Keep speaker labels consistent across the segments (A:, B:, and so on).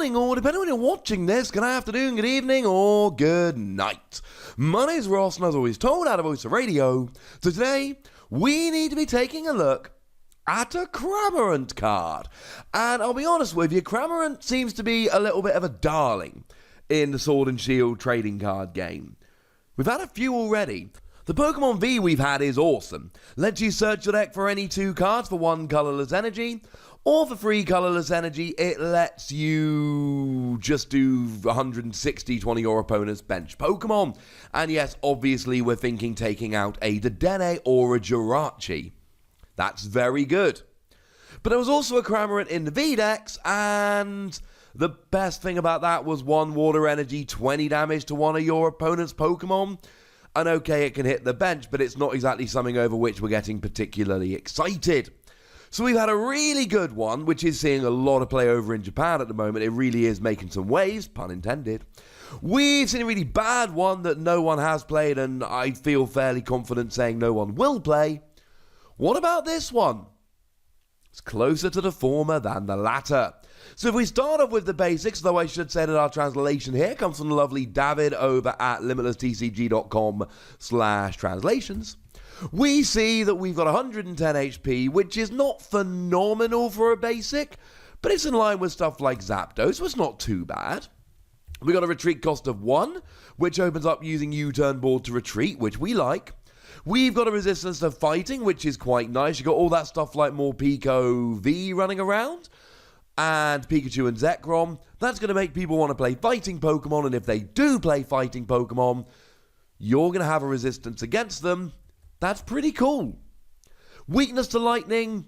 A: morning, or depending on when you're watching this, good afternoon, good evening, or good night. My name's Ross, and as always told, out of Voice of Radio. So today, we need to be taking a look at a Cramorant card. And I'll be honest with you, Cramorant seems to be a little bit of a darling in the Sword and Shield trading card game. We've had a few already. The Pokemon V we've had is awesome. Lets you search your deck for any 2 cards for 1 colourless energy, or for 3 colourless energy, it lets you just do 160 to one of your opponent's bench Pokemon. And yes, obviously we're thinking taking out a Dedenne or a Jirachi. That's very good. But there was also a Cramorant in the V-Dex, and the best thing about that was 1 water energy, 20 damage to one of your opponent's Pokemon. And okay, it can hit the bench, but it's not exactly something over which we're getting particularly excited. So we've had a really good one, which is seeing a lot of play over in Japan at the moment. It really is making some waves, pun intended. We've seen a really bad one that no one has played, and I feel fairly confident saying no one will play. What about this one? It's closer to the former than the latter. So if we start off with the basics, though I should say that our translation here comes from the lovely David over at limitlesstcg.com/translations. We see that we've got 110 HP, which is not phenomenal for a basic, but it's in line with stuff like Zapdos, so it's not too bad. We got a retreat cost of 1, which opens up using U-turn board to retreat, which we like. We've got a resistance to fighting, which is quite nice. You've got all that stuff like Morpeko V running around, and Pikachu and Zekrom. That's going to make people want to play fighting Pokemon, and if they do play fighting Pokemon, you're going to have a resistance against them. That's pretty cool. Weakness to lightning.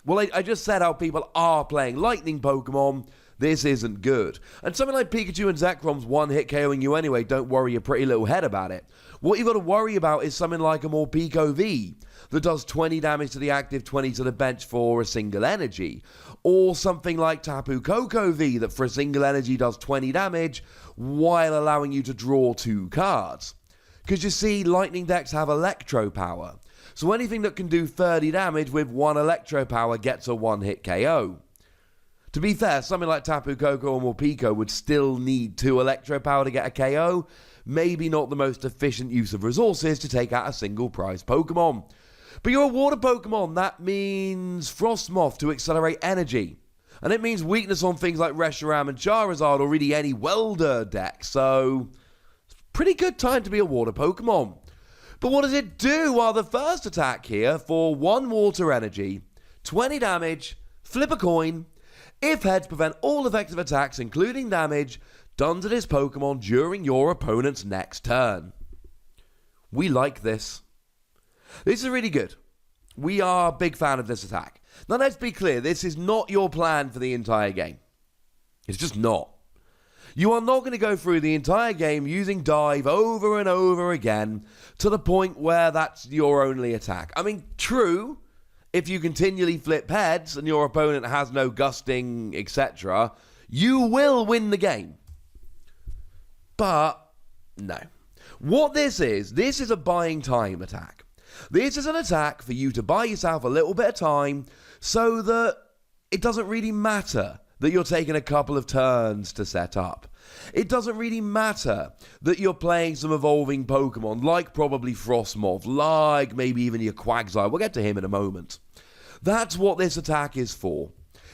A: Well, I just said how people are playing lightning Pokemon. This isn't good. And something like Pikachu and Zekrom's one-hit KOing you anyway, don't worry your pretty little head about it. What you've got to worry about is something like a Morpeko V that does 20 damage to the active, 20 to the bench for a single energy. Or something like Tapu Koko V that for a single energy does 20 damage while allowing you to draw 2 cards. Because you see, lightning decks have electro power. So anything that can do 30 damage with 1 electro power gets a one-hit KO. To be fair, something like Tapu Koko or Morpeko would still need 2 electro power to get a KO. Maybe not the most efficient use of resources to take out a single prize Pokemon. But you're a water Pokemon. That means Frosmoth to accelerate energy. And it means weakness on things like Reshiram and Charizard or really any welder deck. So pretty good time to be a water Pokemon. But what does it do? Well, the first attack here for 1 water energy, 20 damage, flip a coin. If heads, prevent all effective attacks, including damage, done to this Pokemon during your opponent's next turn. We like this. This is really good. We are a big fan of this attack. Now let's be clear, this is not your plan for the entire game. It's just not. You are not going to go through the entire game using dive over and over again to the point where that's your only attack. I mean, true, if you continually flip heads and your opponent has no gusting, etc., you will win the game. But no. What this is a buying time attack. This is an attack for you to buy yourself a little bit of time so that it doesn't really matter that you're taking a couple of turns to set up. It doesn't really matter that you're playing some evolving Pokemon, like probably Frosmoth, like maybe even your Quagsire. We'll get to him in a moment. That's what this attack is for.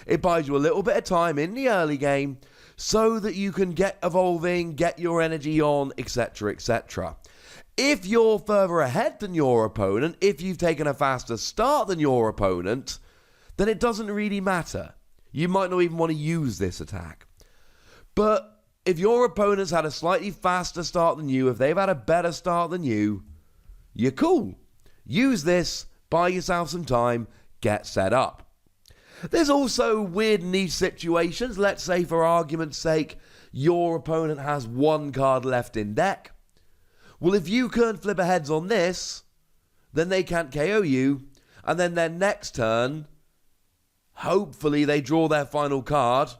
A: It buys you a little bit of time in the early game so that you can get evolving, get your energy on, etc., etc. If you're further ahead than your opponent, if you've taken a faster start than your opponent, then it doesn't really matter. You might not even want to use this attack. But if your opponent's had a slightly faster start than you, if they've had a better start than you, you're cool. Use this, buy yourself some time, get set up. There's also weird niche situations. Let's say, for argument's sake, your opponent has 1 card left in deck. Well, if you can flip a heads on this, then they can't KO you, and then their next turn, hopefully they draw their final card,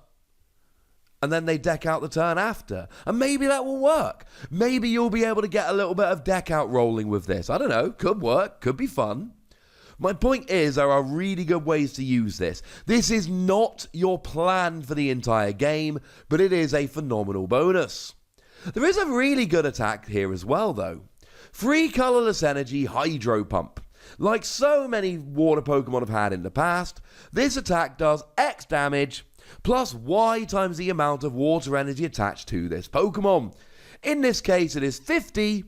A: and then they deck out the turn after. And maybe that will work. Maybe you'll be able to get a little bit of deck out rolling with this. I don't know. Could work. Could be fun. My point is, there are really good ways to use this. This is not your plan for the entire game, but it is a phenomenal bonus. There is a really good attack here as well, though. Free colorless energy Hydro Pump. Like so many water Pokemon have had in the past, this attack does X damage plus Y times the amount of water energy attached to this Pokemon. In this case, it is 50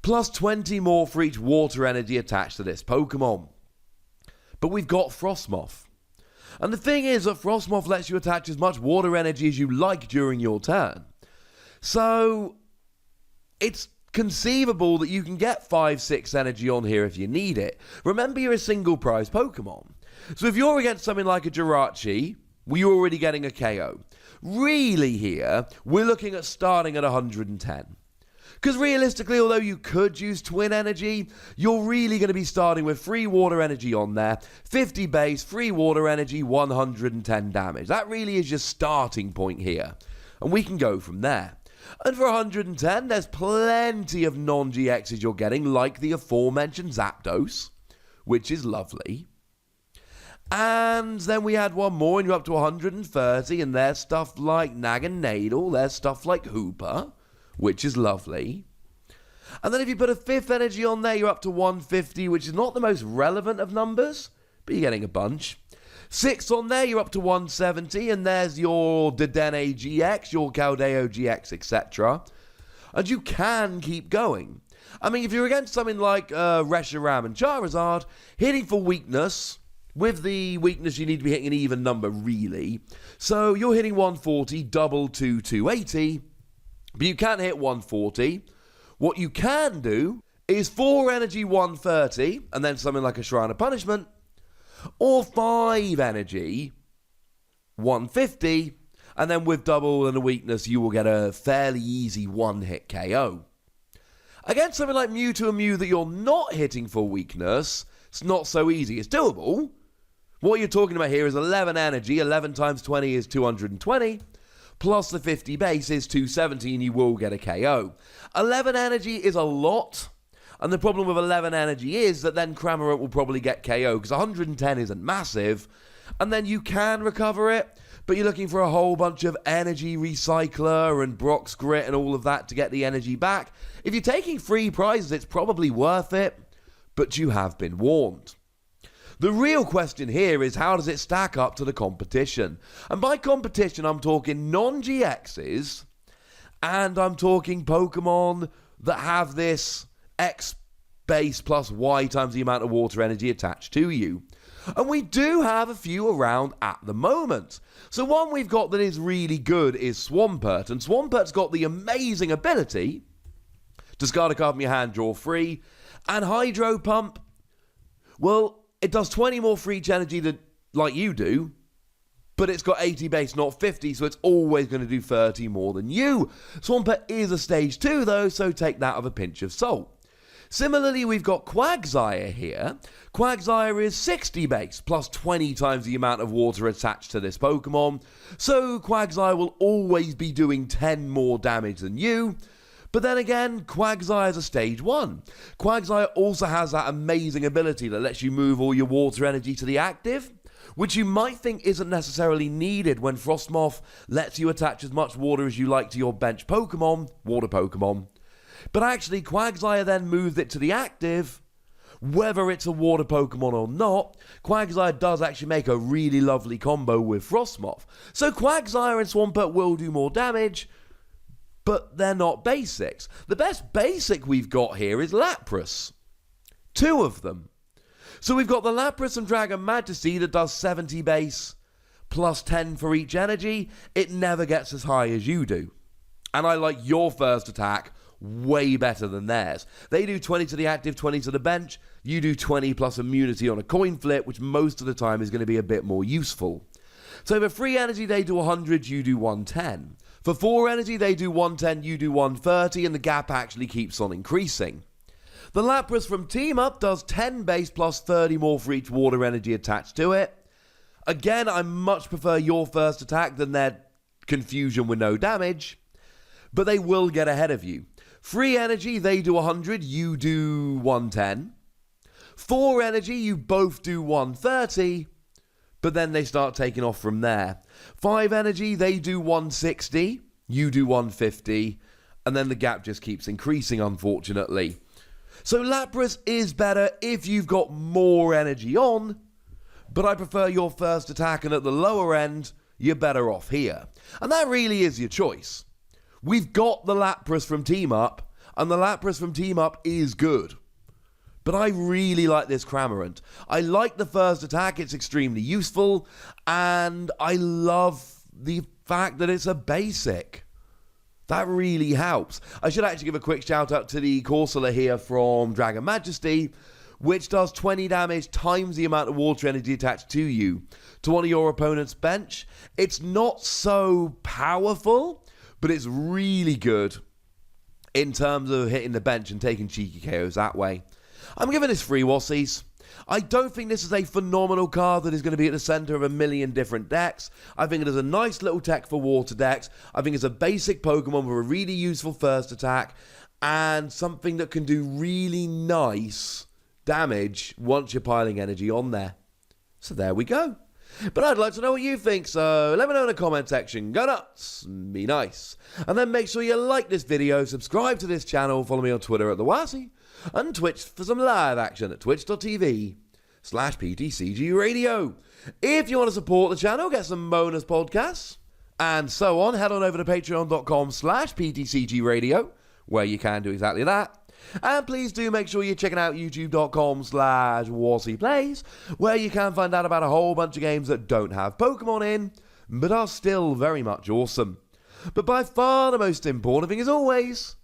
A: plus 20 more for each water energy attached to this Pokemon. But we've got Frosmoth. And the thing is that Frosmoth lets you attach as much water energy as you like during your turn. So, it's conceivable that you can get 5-6 energy on here if you need it. Remember, you're a single prize Pokemon. So if you're against something like a Jirachi, well, you're already getting a KO. Really here, we're looking at starting at 110. Because realistically, although you could use Twin Energy, you're really going to be starting with free water energy on there, 50 base, free water energy, 110 damage. That really is your starting point here. And we can go from there. And for 110, there's plenty of non-GXs you're getting, like the aforementioned Zapdos, which is lovely. And then we had one more, and you're up to 130, and there's stuff like Naganadel, there's stuff like Hooper, which is lovely. And then if you put a 5th energy on there, you're up to 150, which is not the most relevant of numbers, but you're getting a bunch. 6 on there, you're up to 170, and there's your Dedenne GX, your Caldeo GX, etc. And you can keep going. I mean, if you're against something like Reshiram and Charizard, hitting for weakness, with the weakness you need to be hitting an even number, really. So you're hitting 140, double to 280, but you can't hit 140. What you can do is 4 energy 130, and then something like a Shrine of Punishment, or 5 energy 150, and then with double and a weakness, you will get a fairly easy one-hit KO. Against something like Mewtwo and Mew that you're not hitting for weakness, it's not so easy. It's doable. What you're talking about here is 11 energy, 11 times 20 is 220, plus the 50 base is 270, and you will get a KO. 11 energy is a lot. And the problem with 11 energy is that then Cramorant will probably get KO, because 110 isn't massive, and then you can recover it, but you're looking for a whole bunch of energy recycler and Brock's Grit and all of that to get the energy back. If you're taking free prizes, it's probably worth it, but you have been warned. The real question here is, how does it stack up to the competition? And by competition, I'm talking non-GXs, and I'm talking Pokemon that have this X base plus Y times the amount of water energy attached to you. And we do have a few around at the moment. So one we've got that is really good is Swampert. And Swampert's got the amazing ability, discard a card from your hand, draw 3. And Hydro Pump, well, it does 20 more for each energy that, like you do, but it's got 80 base, not 50, so it's always going to do 30 more than you. Swampert is a stage 2, though, so take that with a pinch of salt. Similarly, we've got Quagsire here. Quagsire is 60 base, plus 20 times the amount of water attached to this Pokemon. So Quagsire will always be doing 10 more damage than you. But then again, Quagsire is a stage 1. Quagsire also has that amazing ability that lets you move all your water energy to the active, which you might think isn't necessarily needed when Frosmoth lets you attach as much water as you like to your bench Pokemon, water Pokemon. But actually, Quagsire then moves it to the active. Whether it's a water Pokemon or not, Quagsire does actually make a really lovely combo with Frosmoth. So Quagsire and Swampert will do more damage, but they're not basics. The best basic we've got here is Lapras. 2 of them. So we've got the Lapras and Dragon Majesty that does 70 base, plus 10 for each energy. It never gets as high as you do. And I like your first attack way better than theirs. They do 20 to the active, 20 to the bench. You do 20 plus immunity on a coin flip, which most of the time is going to be a bit more useful. So for free energy, they do 100, you do 110. For 4 energy, they do 110, you do 130, and the gap actually keeps on increasing. The Lapras from Team Up does 10 base plus 30 more for each water energy attached to it. Again, I much prefer your first attack than their confusion with no damage, but they will get ahead of you. Free energy, they do 100, you do 110. 4 energy, you both do 130, but then they start taking off from there. 5 energy, they do 160, you do 150, and then the gap just keeps increasing, unfortunately. So Lapras is better if you've got more energy on, but I prefer your first attack, and at the lower end, you're better off here. And that really is your choice. We've got the Lapras from Team Up, and the Lapras from Team Up is good. But I really like this Cramorant. I like the first attack, it's extremely useful, and I love the fact that it's a basic. That really helps. I should actually give a quick shout out to the Corsola here from Dragon Majesty, which does 20 damage times the amount of water energy attached to you to one of your opponent's bench. It's not so powerful, but it's really good in terms of hitting the bench and taking cheeky KOs that way. I'm giving this 3 Wassies. I don't think this is a phenomenal card that is going to be at the centre of a million different decks. I think it is a nice little tech for water decks. I think it's a basic Pokemon with a really useful first attack and something that can do really nice damage once you're piling energy on there. So there we go. But I'd like to know what you think, so let me know in the comment section. Go nuts, be nice. And then make sure you like this video, subscribe to this channel, follow me on Twitter at TheWassie, and Twitch for some live action at twitch.tv/PTCGRadio. If you want to support the channel, get some bonus podcasts, and so on, head on over to patreon.com/PTCGRadio, where you can do exactly that. And please do make sure you're checking out youtube.com/WassiePlays, where you can find out about a whole bunch of games that don't have Pokemon in, but are still very much awesome. But by far the most important thing is always,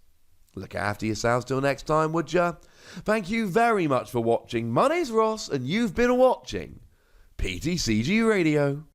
A: look after yourselves till next time, would ya? Thank you very much for watching. My name's Ross, and you've been watching PTCG Radio.